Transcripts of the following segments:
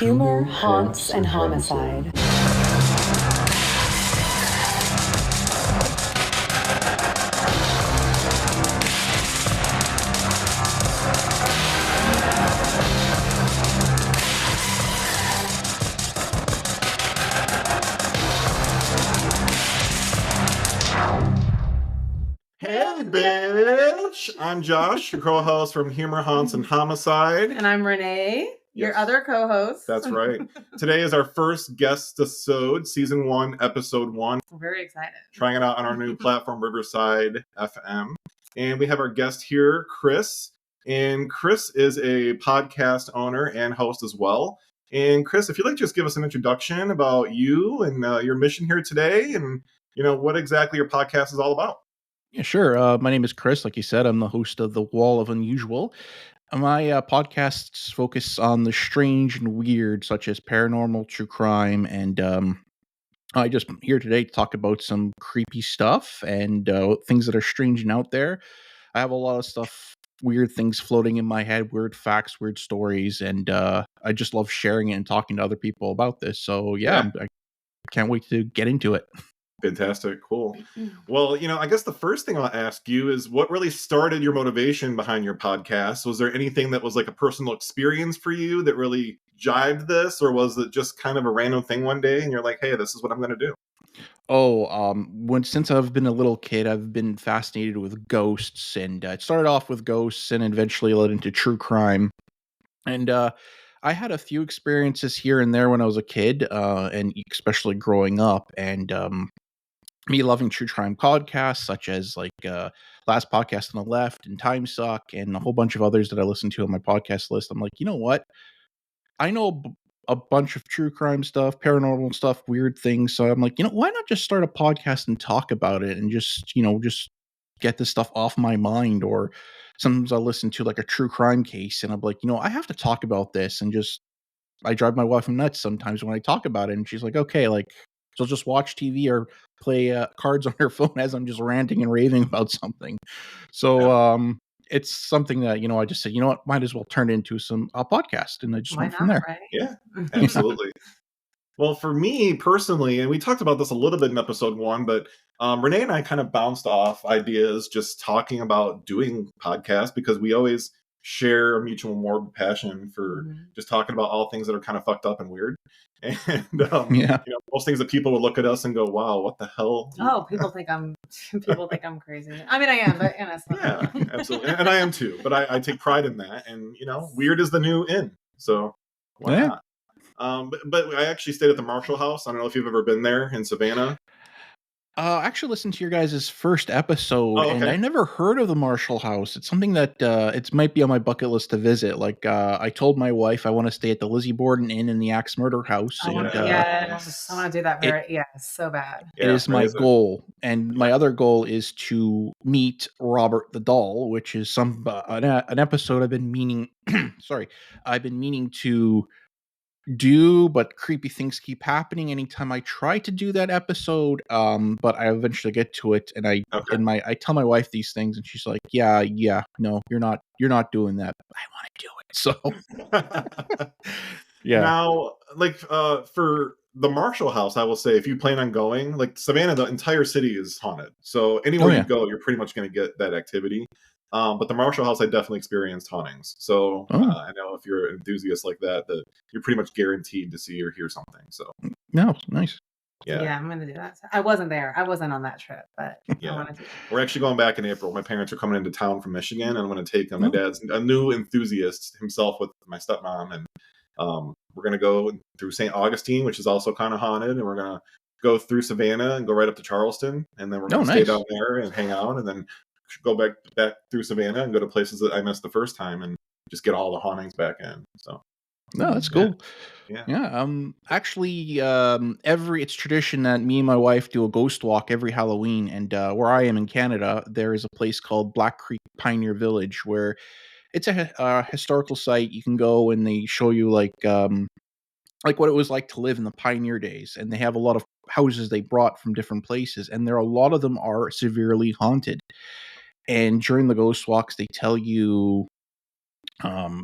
Humor, haunts, and homicide. Hey, bitch! I'm Josh, your co-host from Humor, Haunts, and Homicide. And I'm Renee, your other co-host. That's right. Today is our first Guestisode, Season 1, Episode 1. I'm very excited. Trying it out on our new platform, Riverside FM. And we have our guest here, Chris. And Chris is a podcast owner and host as well. And Chris, if you'd like to just give us an introduction about you and your mission here today and, what exactly your podcast is all about. Yeah, sure. My name is Chris. Like you said, I'm the host of The Wall of Unusual. My podcasts focus on the strange and weird, such as paranormal, true crime, and I just here today to talk about some creepy stuff and things that are strange and out there. I have a lot of stuff, weird things floating in my head, weird facts, weird stories, and I just love sharing it and talking to other people about this. So yeah. I can't wait to get into it. Fantastic. Cool. Well, I guess the first thing I'll ask you is what really started your motivation behind your podcast? Was there anything that was like a personal experience for you that really jived this, or was it just kind of a random thing one day and you're like, hey, this is what I'm going to do? Since I've been a little kid, I've been fascinated with ghosts, and it started off with ghosts and eventually led into true crime. And I had a few experiences here and there when I was a kid, and especially growing up, and me loving true crime podcasts such as Last Podcast on the Left and Time Suck and a whole bunch of others that I listen to on my podcast list. I'm like, you know what? I know a bunch of true crime stuff, paranormal stuff, weird things. So I'm like, why not just start a podcast and talk about it and just get this stuff off my mind? Or sometimes I'll listen to like a true crime case and I'm like, I have to talk about this, and I drive my wife nuts sometimes when I talk about it, and she's like, okay, she'll just watch TV or play cards on her phone as I'm just ranting and raving about something. So it's something that, I just said, might as well turn it into a podcast. And I just went from there. Right? Yeah, absolutely. Well, for me personally, and we talked about this a little bit in episode 1, but Renee and I kind of bounced off ideas just talking about doing podcasts because we always share a mutual morbid passion for just talking about all things that are kind of fucked up and weird. And most things that people would look at us and go, wow, what the hell? Oh, people think I'm crazy. I mean, I am, but yeah, absolutely. And I am too, but I take pride in that. And weird is the new in, so why not? But I actually stayed at the Marshall House. I don't know if you've ever been there in Savannah. I actually listened to your guys' first episode, and I never heard of the Marshall House. It's something that it might be on my bucket list to visit. I told my wife I want to stay at the Lizzie Borden Inn in the Axe Murder House. Yes, I want to do that so bad. It is my goal, and my other goal is to meet Robert the Doll, which is an episode I've been meaning. I've been meaning to do, but creepy things keep happening anytime I try to do that episode. But I eventually get to it, and I tell my wife these things, and she's like, yeah, no, you're not doing that. I want to do it. So yeah. Now, for the Marshall House, I will say, if you plan on going, Savannah, the entire city is haunted. So anywhere you go, you're pretty much going to get that activity. But the Marshall House, I definitely experienced hauntings. So I know if you're an enthusiast like that you're pretty much guaranteed to see or hear something. So no, nice. Yeah, I'm going to do that. I wasn't there. I wasn't on that trip, but I want to do that. We're actually going back in April. My parents are coming into town from Michigan, and I'm going to take them. My dad's a new enthusiast himself with my stepmom, and we're going to go through St. Augustine, which is also kind of haunted, and we're going to go through Savannah and go right up to Charleston, and then we're going to stay down there and hang out, and then go back through Savannah and go to places that I missed the first time and just get all the hauntings back in. So no, that's cool. Yeah. Actually, it's tradition that me and my wife do a ghost walk every Halloween, and where I am in Canada, there is a place called Black Creek Pioneer Village where it's a historical site. You can go and they show you like what it was like to live in the pioneer days, and they have a lot of houses they brought from different places, and a lot of them are severely haunted. And during the ghost walks, they tell you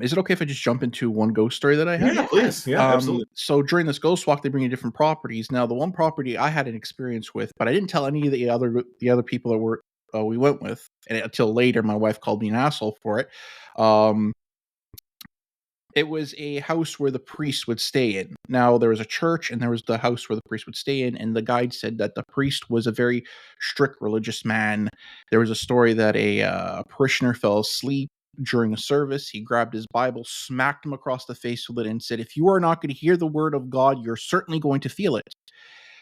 Is it okay if I just jump into one ghost story that I had? Yeah, please. Yeah, absolutely. So during this ghost walk, they bring you different properties. Now, the one property I had an experience with, but I didn't tell any of the other people that were we went with, and until later, my wife called me an asshole for it. Um, it was a house where the priest would stay in. Now, there was a church, and there was the house where the priest would stay in, and the guide said that the priest was a very strict religious man. There was a story that a parishioner fell asleep during a service. He grabbed his Bible, smacked him across the face with it, and said, "If you are not going to hear the word of God, you're certainly going to feel it."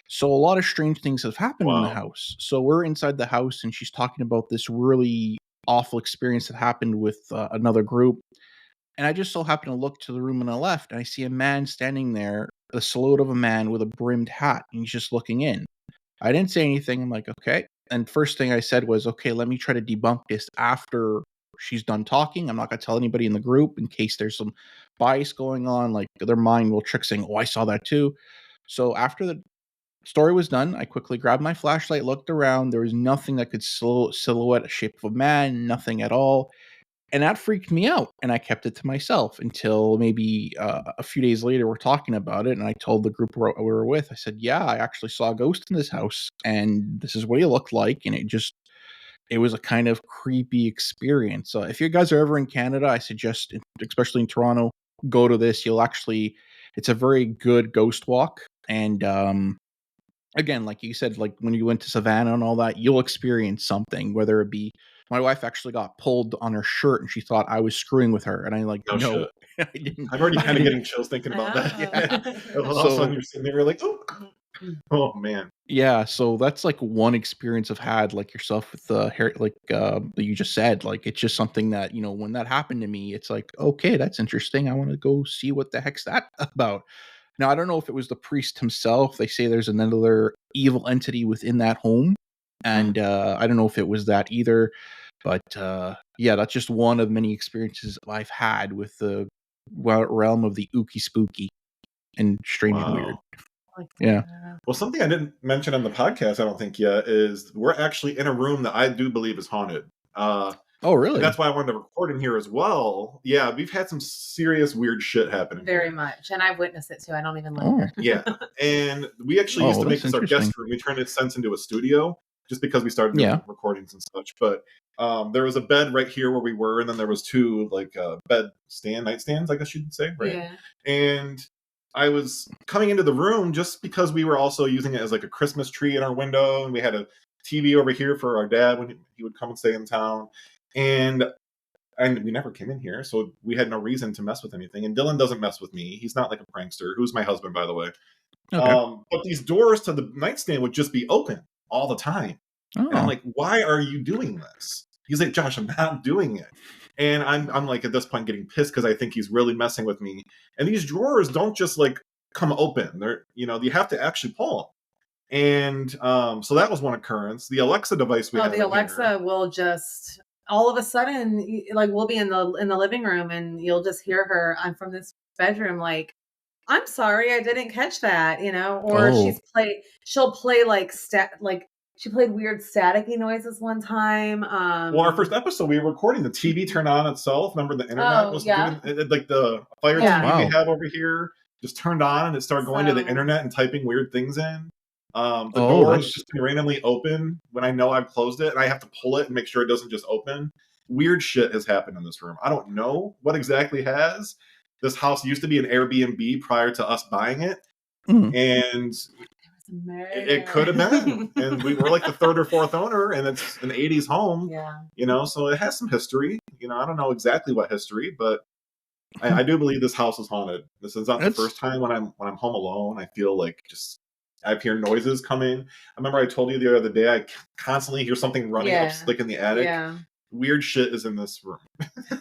So a lot of strange things have happened in the Wow. house. So we're inside the house, and she's talking about this really awful experience that happened with another group. And I just so happen to look to the room on the left, and I see a man standing there, the silhouette of a man with a brimmed hat, and he's just looking in. I didn't say anything. I'm like, okay. And first thing I said was, okay, let me try to debunk this after she's done talking. I'm not going to tell anybody in the group in case there's some bias going on. Like their mind will trick saying, oh, I saw that too. So after the story was done, I quickly grabbed my flashlight, looked around. There was nothing that could silhouette a shape of a man, nothing at all. And that freaked me out, and I kept it to myself until maybe a few days later we're talking about it, and I told the group we were with, I said, yeah, I actually saw a ghost in this house, and this is what he looked like, and it was a kind of creepy experience. So if you guys are ever in Canada, I suggest, especially in Toronto, go to this. It's a very good ghost walk, and again, like you said, like when you went to Savannah and all that, you'll experience something, whether it be my wife actually got pulled on her shirt and she thought I was screwing with her. And I'm like, No no, shit. I didn't. I'm already kind of getting chills thinking about that. Yeah. All of a sudden you're sitting there like, oh man. Yeah. So that's like one experience I've had, like yourself with the hair, like that you just said. Like it's just something that, when that happened to me, it's like, okay, that's interesting. I want to go see what the heck's that about. Now, I don't know if it was the priest himself. They say there's another evil entity within that home. And I don't know if it was that either. But yeah, that's just one of many experiences I've had with the realm of the ooky spooky and strange and weird. Yeah. Well, something I didn't mention on the podcast, I don't think yet, is we're actually in a room that I do believe is haunted. Oh, really? And that's why I wanted to record in here as well. Yeah, we've had some serious weird shit happen. Very much. And I've witnessed it too. I don't even live here. Yeah. And we actually used to make this our guest room. We turned it since into a studio just because we started doing recordings and such. But there was a bed right here where we were, and then there was two nightstands, I guess you'd say, right? Yeah. And I was coming into the room just because we were also using it as like a Christmas tree in our window, and we had a TV over here for our dad when he would come and stay in town. And we never came in here, so we had no reason to mess with anything. And Dylan doesn't mess with me. He's not like a prankster, who's my husband, by the way. Okay. But these doors to the nightstand would just be open all the time. Oh. And I'm like, why are you doing this? He's like, Josh, I'm not doing it. And I'm like, at this point, getting pissed because I think he's really messing with me. And these drawers don't just like come open. They're, you have to actually pull them. And so that was one occurrence. The Alexa device we had. The Alexa will just all of a sudden, like we'll be in the living room and you'll just hear her. I'm from this bedroom, like, I'm sorry, I didn't catch that, or she'll play like she played weird staticky noises one time. Well, our first episode, we were recording, the TV turned on itself. Remember the internet was doing like the Fire TV we have over here just turned on and it started going to the internet and typing weird things in. The door is just randomly open when I know I've closed it, and I have to pull it and make sure it doesn't just open. Weird shit has happened in this room. I don't know what exactly has. This house used to be an Airbnb prior to us buying it, and it could have been. And we were like the third or fourth owner, and it's an 80s home. Yeah, so it has some history. I don't know exactly what history, but I do believe this house is haunted. This is not the first time when I'm home alone. I feel like I hear noises coming. I remember I told you the other day I constantly hear something running up, like in the attic. Yeah. Weird shit is in this room.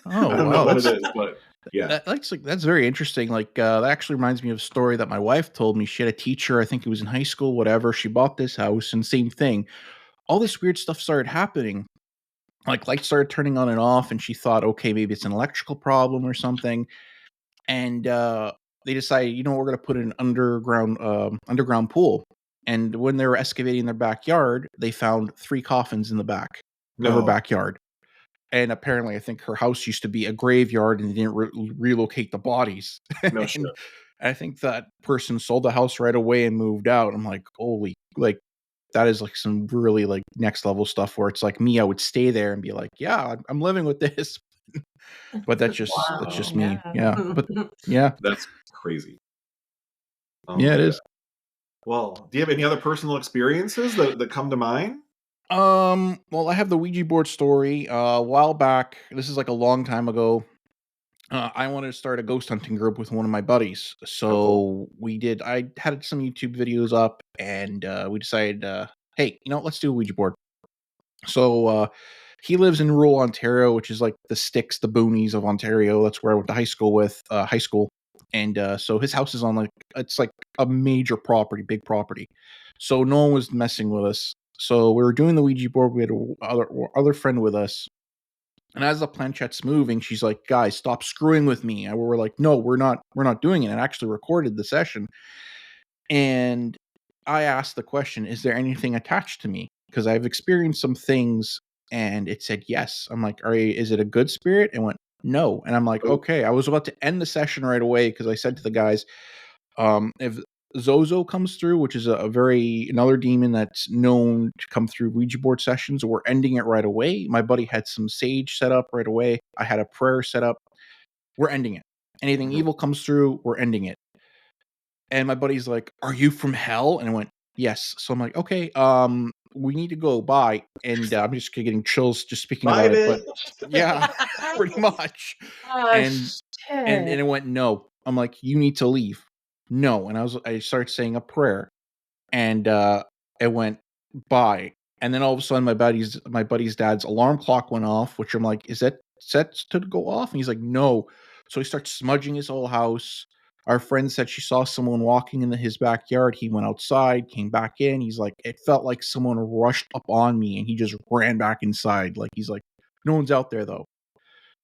Oh, I don't know what it is, but yeah. That's very interesting. Like that actually reminds me of a story that my wife told me. She had a teacher, I think it was in high school, whatever. She bought this house and same thing. All this weird stuff started happening. Like lights started turning on and off, and she thought, okay, maybe it's an electrical problem or something. And they decided, we're going to put an underground pool. And when they were excavating their backyard, they found 3 coffins in the back of her backyard. And apparently, I think her house used to be a graveyard, and they didn't relocate the bodies. No shit. And I think that person sold the house right away and moved out. I'm like, holy, like that is like some really like next level stuff where it's like me, I would stay there and be like, yeah, I'm living with this. But that's just me. Yeah. But yeah. That's crazy. Oh Yeah, my it God. is. Well, do you have any other personal experiences that come to mind? Well, I have the Ouija board story. A while back, this is like a long time ago. I wanted to start a ghost hunting group with one of my buddies. Oh, cool. So we did. I had some YouTube videos up, and we decided, hey, let's do a Ouija board. So he lives in rural Ontario, which is like the sticks, the boonies of Ontario. That's where I went to high school. And so his house is on it's like a major property, big property. So no one was messing with us. So we were doing the Ouija board. We had other friend with us. And as the planchette's moving, she's like, "Guys, stop screwing with me." And we're like, "No, we're not doing it." And I actually recorded the session. And I asked the question, "Is there anything attached to me?" Because I've experienced some things, and it said yes. I'm like, is it a good spirit? And went, no. And I'm like, Oh. okay. I was about to end the session right away because I said to the guys, if Zozo comes through, which is another demon that's known to come through Ouija board sessions, we're ending it right away. My buddy had some sage set up right away. I had a prayer set up. We're ending it. Anything evil comes through, we're ending it. And my buddy's like, "Are you from hell?" And I went, "Yes." So I'm like, "Okay, we need to go. Bye." And I'm just getting chills just speaking Bye, about it. But bitch. yeah, pretty much. Oh, And shit. it went, "No." I'm like, "You need to leave." No. And I started saying a prayer, and it went, "Bye." And then all of a sudden, my buddy's dad's alarm clock went off, which I'm like, "Is that set to go off?" And he's like, "No." So he starts smudging his whole house. Our friend said she saw someone walking in his backyard. He went outside, came back in. He's like, it felt like someone rushed up on me, and he just ran back inside. Like, he's like, no one's out there though.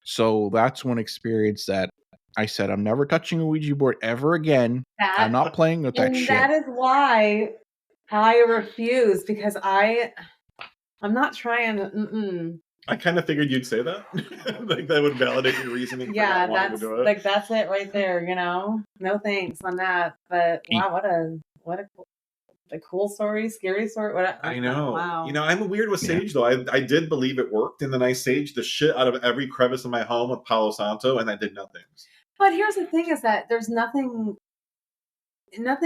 So that's one experience that I said, I'm never touching a Ouija board ever again. I'm not playing with that And shit. that is why I refuse, because I'm not trying to. I kind of figured you'd say that. Like that would validate your reasoning. Yeah, for not wanting to that's do it. like that's it right there. No thanks on that. But wow, what a cool story, scary story. I know. Wow. I'm weird with sage though. I did believe it worked, and then I saged the shit out of every crevice in my home with Palo Santo, and that did nothing. But here's the thing: is that there's nothing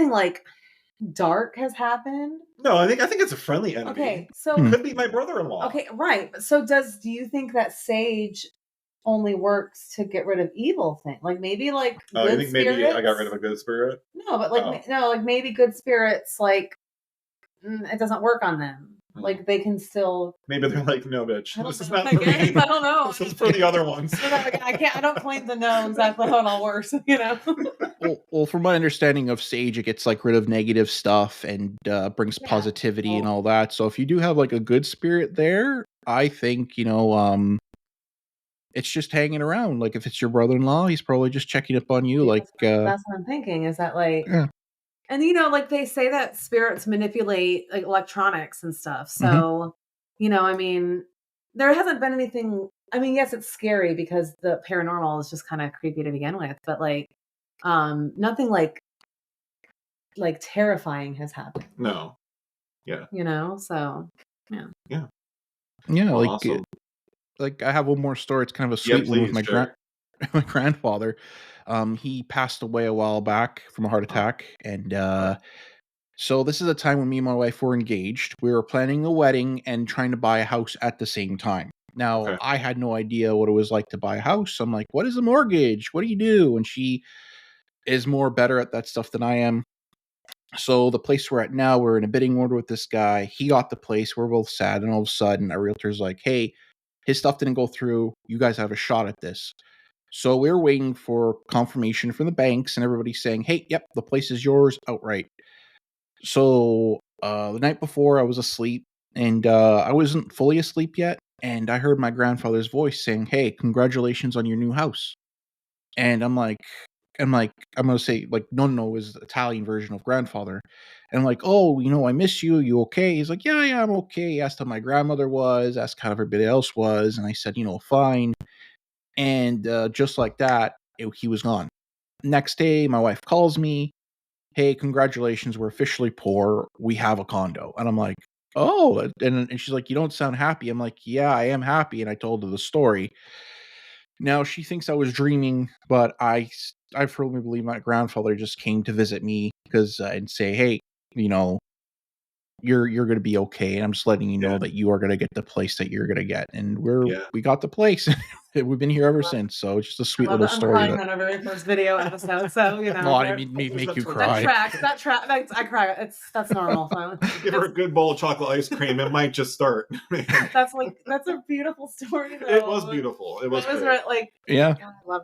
like dark has happened. No, I think it's a friendly enemy. Okay, so Could be my brother-in-law. Okay, right. So do you think that sage only works to get rid of evil things? Like maybe like good I think spirits? maybe I got rid of a good spirit. No, but like maybe good spirits like it doesn't work on them. Like they can still. Maybe they're like, no, bitch. This is not for for me. I don't know. This is for the other ones. I don't claim to know exactly how it all works. Well, from my understanding of sage, it gets like rid of negative stuff and brings positivity and all that. So if you do have like a good spirit there, I think it's just hanging around. Like if it's your brother-in-law, he's probably just checking up on you. Like that's what I'm thinking. Is that like. Yeah. And like they say that spirits manipulate like electronics and stuff. So, I mean, there hasn't been anything. I mean, yes, it's scary because the paranormal is just kind of creepy to begin with, but like, nothing like terrifying has happened. No. Yeah. So yeah. Yeah. Yeah. Well, like, awesome. Like I have one more story. It's kind of a sweet one with my grandfather. He passed away a while back from a heart attack. And so this is a time when me and my wife were engaged. We were planning a wedding and trying to buy a house at the same time. Now, I had no idea what it was like to buy a house. I'm like, what is a mortgage? What do you do? And she is better at that stuff than I am. So the place we're at now, we're in a bidding order with this guy. He got the place. We're both sad. And all of a sudden, our realtor's like, hey, his stuff didn't go through. You guys have a shot at this. So we're waiting for confirmation from the banks and everybody saying, hey, yep, the place is yours outright. So the night before I was asleep and I wasn't fully asleep yet. And I heard my grandfather's voice saying, hey, congratulations on your new house. And I'm like, I'm gonna say like nonno is the Italian version of grandfather, and I'm like, oh, I miss you. You okay? He's like, yeah, I'm okay. He asked how my grandmother was, asked how everybody else was, and I said, fine. And just like that, he was gone. Next day, my wife calls me, hey, congratulations, we're officially poor. We have a condo. And I'm like, oh, and she's like, you don't sound happy. I'm like, yeah, I am happy. And I told her the story. Now she thinks I was dreaming, but I firmly believe my grandfather just came to visit me because and say, hey, you're going to be okay, and I'm just letting you know that you are going to get the place that you're going to get, and we got the place. We've been here ever since, so it's just a sweet little story. I'm crying on our very first video episode, so I didn't mean make you cry. That tracks. I cry. That's normal. Give her a good bowl of chocolate ice cream. It might just start. That's a beautiful story, though. It was beautiful. It was like, yeah. God,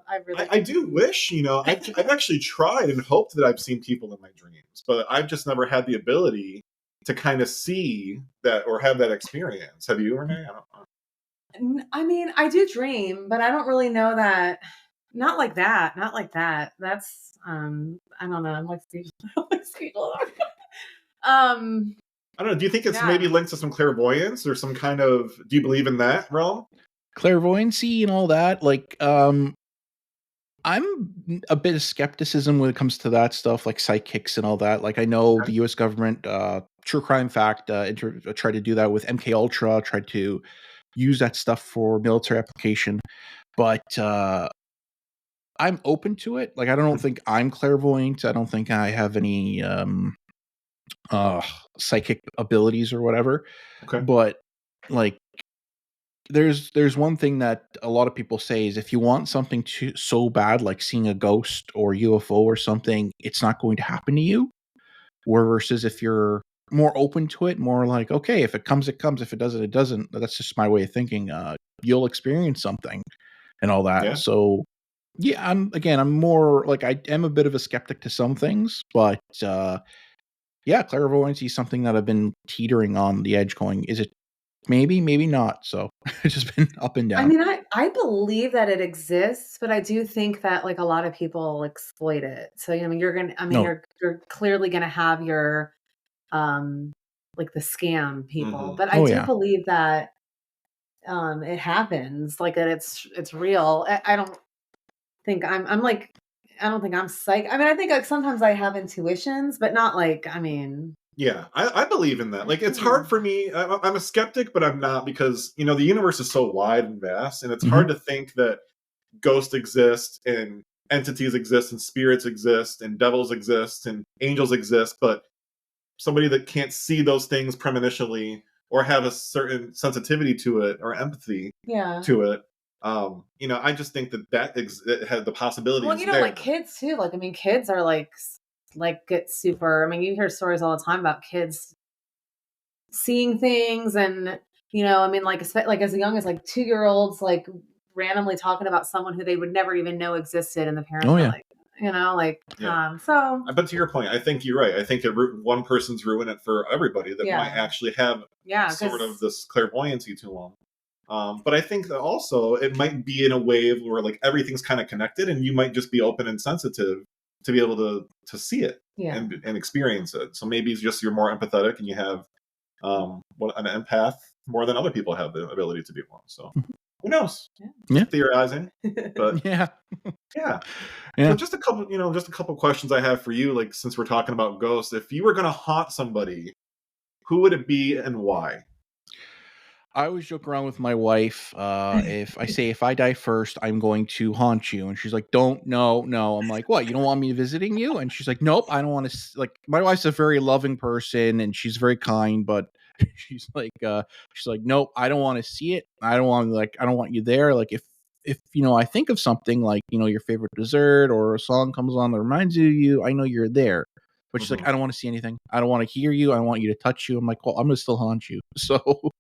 I do wish, I've actually tried and hoped that I've seen people in my dreams, but I've just never had the ability to kind of see that or have that experience. Have you, Renee? I don't know. I mean, I do dream, but I don't really know that. Not like that. That's I don't know. I'm like speechless. I don't know. Do you think it's maybe linked to some clairvoyance or some kind of? Do you believe in that realm? Clairvoyancy and all that, like I'm a bit of skepticism when it comes to that stuff, like psychics and all that. Like I know the U.S. government, True Crime Fact, tried to do that with MK Ultra, tried to use that stuff for military application, but I'm open to it. Like I don't think I'm clairvoyant. I don't think I have any psychic abilities or whatever. Okay. But like there's one thing that a lot of people say is if you want something so bad, like seeing a ghost or UFO or something, it's not going to happen to you. Or versus if you're more open to it, more like, okay, if it comes, it comes. If it doesn't, it doesn't. That's just my way of thinking. You'll experience something and all that. Yeah. So yeah, I'm more like, I am a bit of a skeptic to some things, but yeah, clairvoyancy is something that I've been teetering on the edge going, is it maybe not? So it's just been up and down. I mean, I believe that it exists, but I do think that like a lot of people exploit it. So you're clearly gonna have your like the scam people. But I do believe that it happens, like that it's real. I don't think I'm like, I don't think I'm psych. I mean, I think like sometimes I have intuitions, but not like, I mean. Yeah, I believe in that. Like, it's hard for me. I'm a skeptic, but I'm not, because, the universe is so wide and vast, and it's hard to think that ghosts exist and entities exist and spirits exist and devils exist and angels exist, but somebody that can't see those things premonitionally or have a certain sensitivity to it or empathy to it. I just think that it had the possibility. Well, like kids too. Like, I mean, kids are like get super. I mean, you hear stories all the time about kids seeing things, and I mean, like as young as like 2-year-olds, like randomly talking about someone who they would never even know existed, and the parents are like, so. But to your point, I think you're right. I think one person's ruining it for everybody that might actually have sort of this clairvoyancy to them. But I think that also it might be in a wave where like everything's kind of connected, and you might just be open and sensitive to be able to see it and experience it. So maybe it's just you're more empathetic and you have an empath more than other people have the ability to be one. So who knows? Yeah. Theorizing, but yeah. So just a couple questions I have for you. Like, since we're talking about ghosts, if you were going to haunt somebody, who would it be and why? I always joke around with my wife. If I die first, I'm going to haunt you. And she's like, no. I'm like, what? You don't want me visiting you? And she's like, nope, I don't want to. Like, my wife's a very loving person and she's very kind, but she's like, nope, I don't want to see it. I don't want you there. Like, if I think of something like, your favorite dessert or a song comes on that reminds you of you, I know you're there. But she's like, I don't want to see anything. I don't want to hear you. I don't want you to touch you. I'm like, well, I'm going to still haunt you. So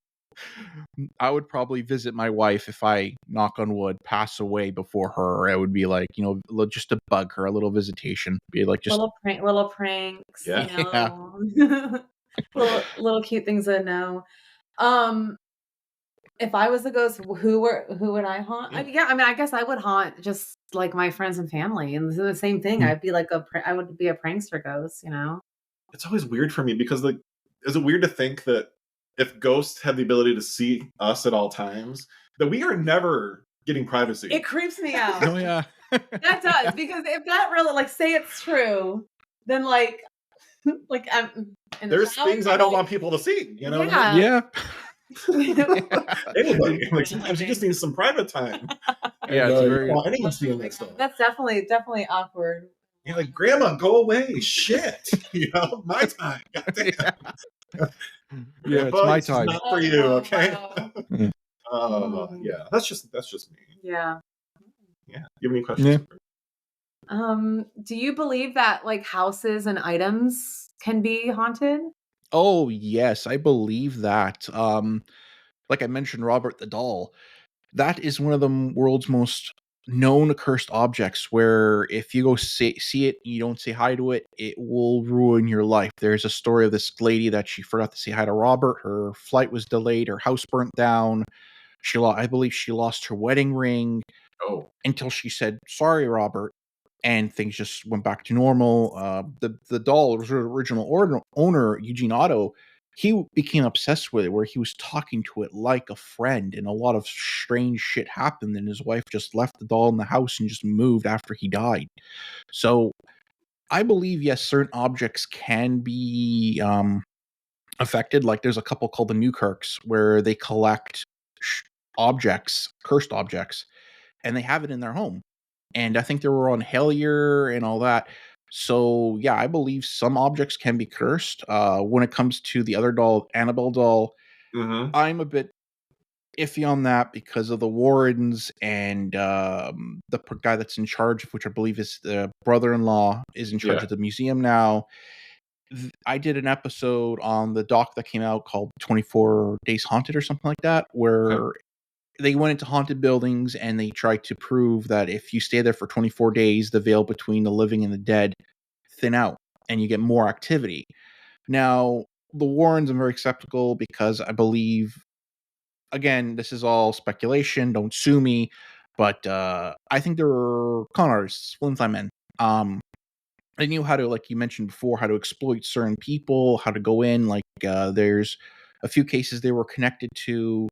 I would probably visit my wife if I, knock on wood, pass away before her. I would be like, just to bug her, a little visitation. Be like, just little pranks. Yeah. Little cute things to know. If I was a ghost, who would I haunt? Yeah. I mean, I guess I would haunt just like my friends and family, and the same thing. I'd be like I would be a prankster ghost, you know. It's always weird for me because, like, is it weird to think that if ghosts have the ability to see us at all times, that we are never getting privacy? It creeps me out. Oh yeah. That does, because if that really, like, say it's true, then like I'm in the There's shower, things I don't want people to see. You know what I mean? Yeah. Yeah. Anybody. Like, sometimes you just need some private time. Yeah, And, it's you very. don't want anyone seeing that stuff. That's definitely awkward. You're like, Grandma, go away. Shit. You know, my time. Goddamn. Yeah, it's Grandpa, my this is time. not for you, okay? Wow. Yeah, that's just me. Yeah. Yeah. You have any questions? Do you believe that like houses and items can be haunted? Oh yes, I believe that. Like I mentioned, Robert the doll. That is one of the world's most known cursed objects. Where if you go see it, you don't say hi to it, it will ruin your life. There's a story of this lady that she forgot to say hi to Robert. Her flight was delayed. Her house burnt down. I believe she lost her wedding ring Oh. until she said, "Sorry, Robert," and things just went back to normal. The doll's original owner, Eugene Otto, he became obsessed with it, where he was talking to it like a friend, and a lot of strange shit happened. And his wife just left the doll in the house and just moved after he died. So I believe, yes, certain objects can be affected. Like there's a couple called the Newkirks where they collect objects, cursed objects, and they have it in their home. And I think they were on Hellier and all that. So yeah, I believe some objects can be cursed. When it comes to the other doll, Annabelle doll, Mm-hmm. I'm a bit iffy on that because of the Warrens and the guy that's in charge, which I believe is the brother-in-law, is in charge of the museum now. I did an episode on the doc that came out called 24 Days Haunted or something like that, where they went into haunted buildings and they tried to prove that if you stay there for 24 days, the veil between the living and the dead thin out and you get more activity. Now, the Warrens, I'm very skeptical because I believe, again, this is all speculation. Don't sue me. But I think there were con artists, flim-flam men. They knew how to, like you mentioned before, how to exploit certain people, how to go in. Like there's a few cases they were connected to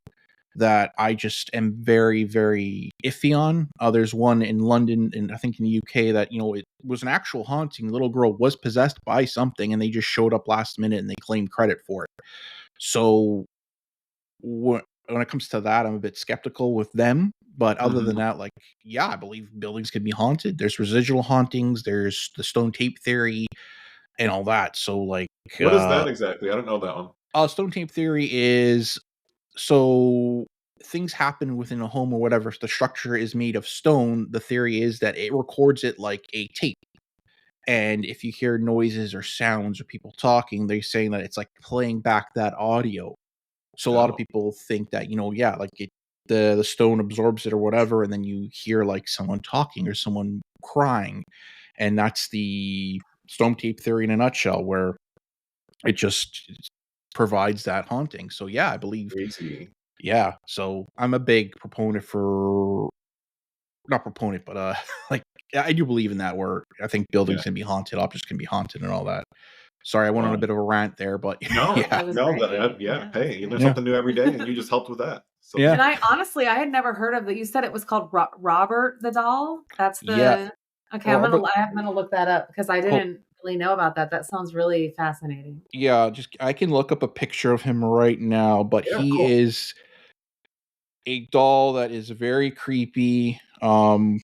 that I just am very, very iffy on. There's one in London and I think in the UK that, it was an actual haunting. The little girl was possessed by something and they just showed up last minute and they claimed credit for it. So when it comes to that, I'm a bit skeptical with them. But other than that, like, yeah, I believe buildings can be haunted. There's residual hauntings. There's the stone tape theory and all that. So like, What is that exactly? I don't know that one. Stone tape theory is, so things happen within a home or whatever. If the structure is made of stone, the theory is that it records it like a tape. And if you hear noises or sounds or people talking, they're saying that it's like playing back that audio. So a lot of people think that, like the stone absorbs it or whatever, and then you hear like someone talking or someone crying. And that's the stone tape theory in a nutshell, where it just provides that haunting. So yeah, I believe. Crazy. Yeah, so I'm a big proponent for, not proponent, but like I do believe in that. Where I think buildings can be haunted, objects can be haunted, and all that. Sorry, I went on a bit of a rant there, but no, yeah. Hey, you learn something new every day, and you just helped with that. So. Yeah. And I honestly, I had never heard of it. You said it was called Robert the doll. That's the. Yeah. Okay, I'm gonna look that up because I didn't really know about that. That sounds really fascinating. Yeah, I can look up a picture of him right now, but he is a doll that is very creepy. Sorry,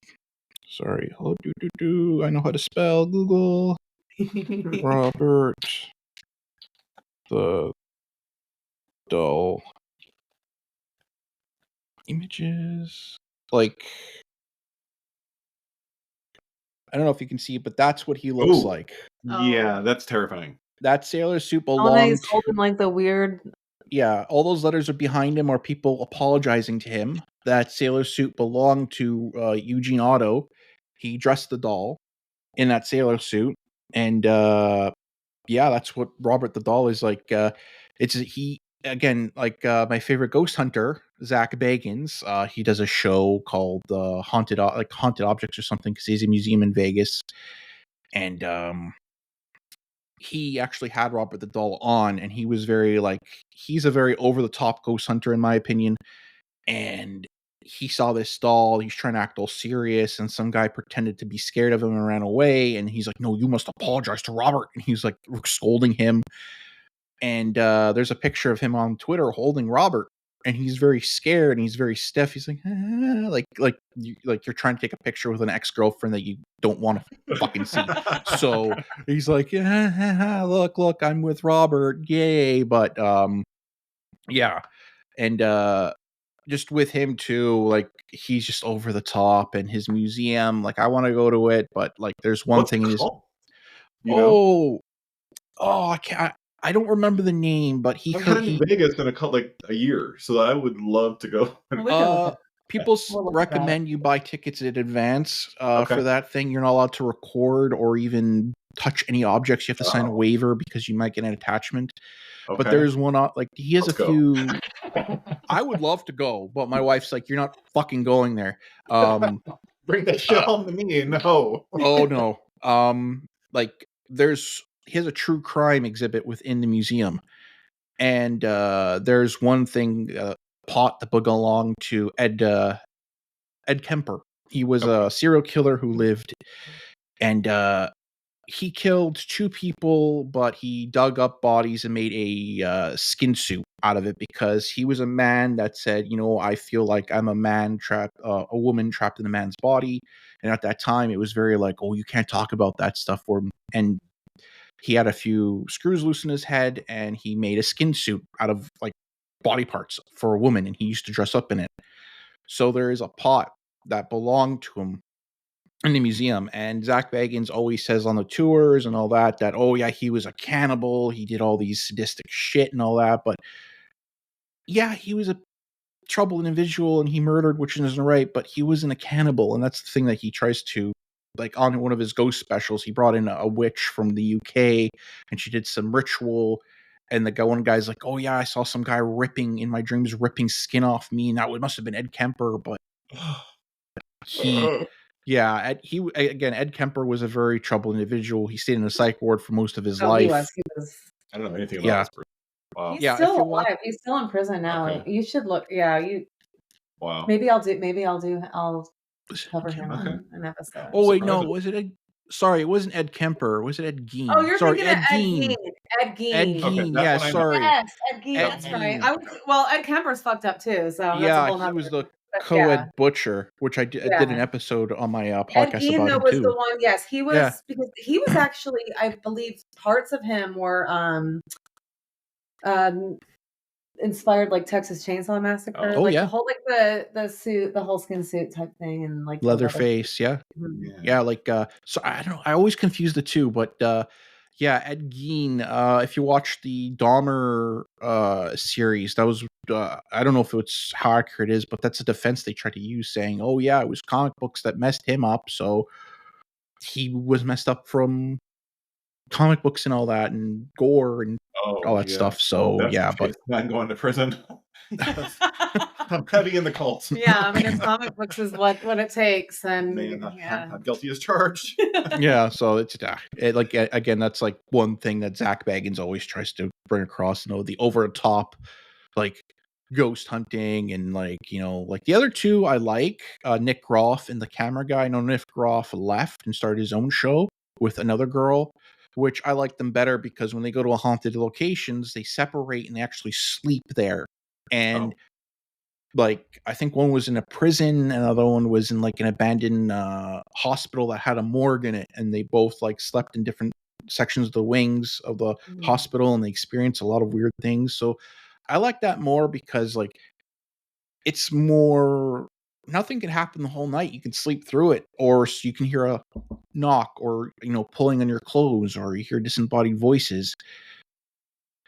I know how to spell. Google Robert the doll images. Like, I don't know if you can see it, but that's what he looks like. Yeah, that's terrifying. That sailor suit he's holding like the weird. Yeah, all those letters are behind him are people apologizing to him. That sailor suit belonged to Eugene Otto. He dressed the doll in that sailor suit, and yeah, that's what Robert the doll is like. It's he again, like my favorite ghost hunter, Zach Bagans. He does a show called Haunted Objects or something, because he's a museum in Vegas, and he actually had Robert the Doll on, and he was he's a very over the top ghost hunter in my opinion, and he saw this doll. He's trying to act all serious, and some guy pretended to be scared of him and ran away. And he's like, "No, you must apologize to Robert." And he's like scolding him. And there's a picture of him on Twitter holding Robert, and he's very scared and he's very stiff. He's like, ah, like you're trying to take a picture with an ex-girlfriend that you don't want to fucking see. So he's like, look, I'm with Robert, yay! But yeah, and just with him too, like he's just over the top, and his museum, like I want to go to it, but like there's one What's thing it in his called? You know? I can't. I don't remember the name, but I've been in Vegas in a year, so I would love to go. People We'll look at that. recommend you buy tickets in advance Okay. for that thing. You're not allowed to record or even touch any objects. You have to sign a waiver because you might get an attachment. Okay. But there's one like he has Let's a few. I would love to go, but my wife's like, "You're not fucking going there." Bring that shit home to me. No. Oh no. Like he has a true crime exhibit within the museum, and there's one thing pot that belonged to Ed Kemper. He was a serial killer who lived, and he killed 2 people, but he dug up bodies and made a skin suit out of it, because he was a man that said, I feel like I'm a man trapped, a woman trapped in a man's body. And at that time, it was very like, oh, you can't talk about that stuff. And he had a few screws loose in his head, and he made a skin suit out of like body parts for a woman, and he used to dress up in it. So there is a pot that belonged to him in the museum, and Zach Bagans always says on the tours and all that, oh yeah, he was a cannibal, he did all these sadistic shit and all that, but yeah, he was a troubled individual and he murdered, which isn't right, but he wasn't a cannibal. And that's the thing that he tries to, like, on one of his ghost specials, he brought in a witch from the UK, and she did some ritual, and one guy's like, oh yeah, I saw some guy in my dreams ripping skin off me, and that must have been Ed Kemper. But Ed Kemper was a very troubled individual. He stayed in a psych ward for most of his life. He was. I don't know anything about this person. Wow. He's still alive. He's still in prison now. Okay. You should look. Yeah, Wow. Maybe I'll cover him on an episode. Oh wait, no, was it Ed? Sorry, it wasn't Ed Kemper. Was it Ed Gein? Oh, you're thinking of Ed Gein. Ed Gein. Ed Gein. Okay, yeah, sorry. Yes, Ed Gein. That's right. Ed Kemper's fucked up too. So yeah, he was the co-ed butcher, which I did an episode on my podcast Ed Gein, about him was too. the one. Yes, he was because he was actually, I believe, parts of him were inspired like Texas Chainsaw Massacre. Oh, like yeah. the whole the suit, the whole skin suit type thing, and like Leatherface, yeah. Like so I don't know. I always confuse the two, but Ed Gein. If you watch the Dahmer series, that was I don't know if it's how accurate it is, but that's a defense they try to use, saying, "Oh yeah, it was comic books that messed him up, so he was messed up from comic books and all that, and gore and all that stuff." So but not going to prison. I'm heavy in the cult. Yeah, I mean, comic books is what it takes, and I'm guilty as charged. Yeah, so it's like again, that's like one thing that Zach Bagans always tries to bring across. The over the top, like ghost hunting, and like the other two I like, Nick Groff and the camera guy. I know Nick Groff left and started his own show with another girl, which I like them better because when they go to a haunted locations, they separate and they actually sleep there. And like, I think one was in a prison, another one was in like an abandoned hospital that had a morgue in it, and they both like slept in different sections of the wings of the hospital, and they experienced a lot of weird things. So I like that more because like it's more, nothing can happen the whole night. You can sleep through it, or you can hear a knock, or pulling on your clothes, or you hear disembodied voices,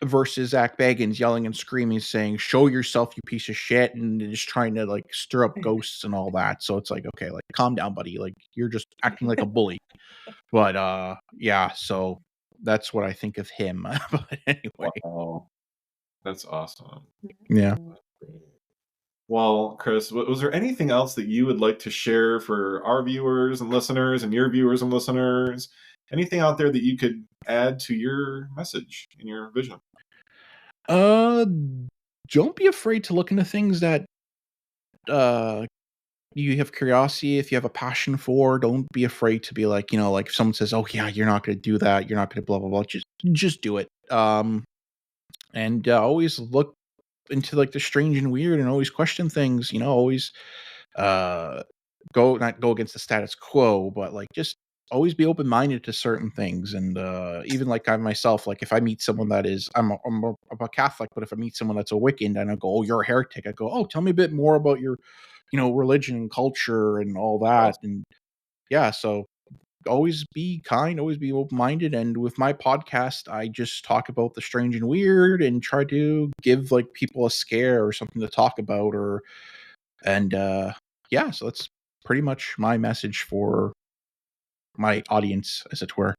versus Zach Bagans yelling and screaming, saying, "Show yourself, you piece of shit," and just trying to like stir up ghosts and all that. So it's like, okay, like calm down, buddy. Like you're just acting like a bully. But so that's what I think of him. But anyway. Wow. That's awesome. Yeah. Well, Chris, was there anything else that you would like to share for our viewers and listeners and your viewers and listeners? Anything out there that you could add to your message and your vision? Don't be afraid to look into things that you have curiosity, if you have a passion for. Don't be afraid to be like, like if someone says, "Oh yeah, you're not going to do that. You're not going to blah blah blah." Just do it. And always look into like the strange and weird, and always question things. Always not go against the status quo, but like just always be open minded to certain things. And even like I myself, like if I meet someone that is, I'm a Catholic, but if I meet someone that's a Wiccan and I go, "Oh, you're a heretic," I go, "Oh, tell me a bit more about your religion and culture and all that." And yeah, so always be kind, always be open-minded. And with my podcast, I just talk about the strange and weird and try to give like people a scare or something to talk about, yeah, so that's pretty much my message for my audience, as it were.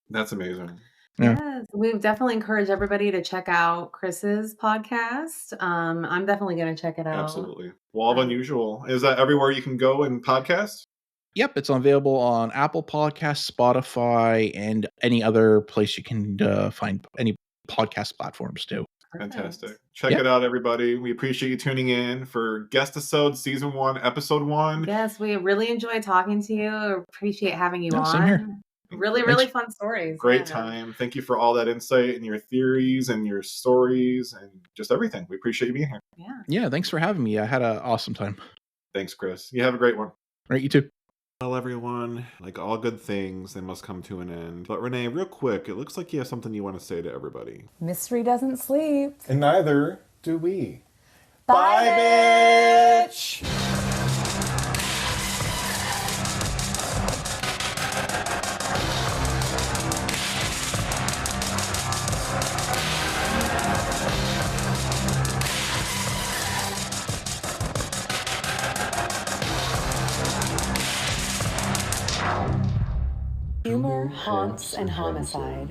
That's amazing. Yeah. Yes, we definitely encourage everybody to check out Chris's podcast. I'm definitely going to check it out. Absolutely. Law of Unusual. Is that everywhere you can go and podcast? Yep, it's available on Apple Podcasts, Spotify, and any other place you can find any podcast platforms too. Fantastic. Check it out, everybody. We appreciate you tuning in for Guestisode Season 1, Episode 1. Yes, we really enjoyed talking to you. Appreciate having you on. Same here. Really fun stories. Great time. Thank you for all that insight and your theories and your stories and just everything. We appreciate you being here. Yeah, thanks for having me. I had an awesome time. Thanks, Chris. You have a great one. All right, you too. Well, everyone, like all good things, they must come to an end. But Renee, real quick, it looks like you have something you want to say to everybody. Mystery doesn't sleep. And neither do we. Bye, bitch! Humor, haunts, and homicide.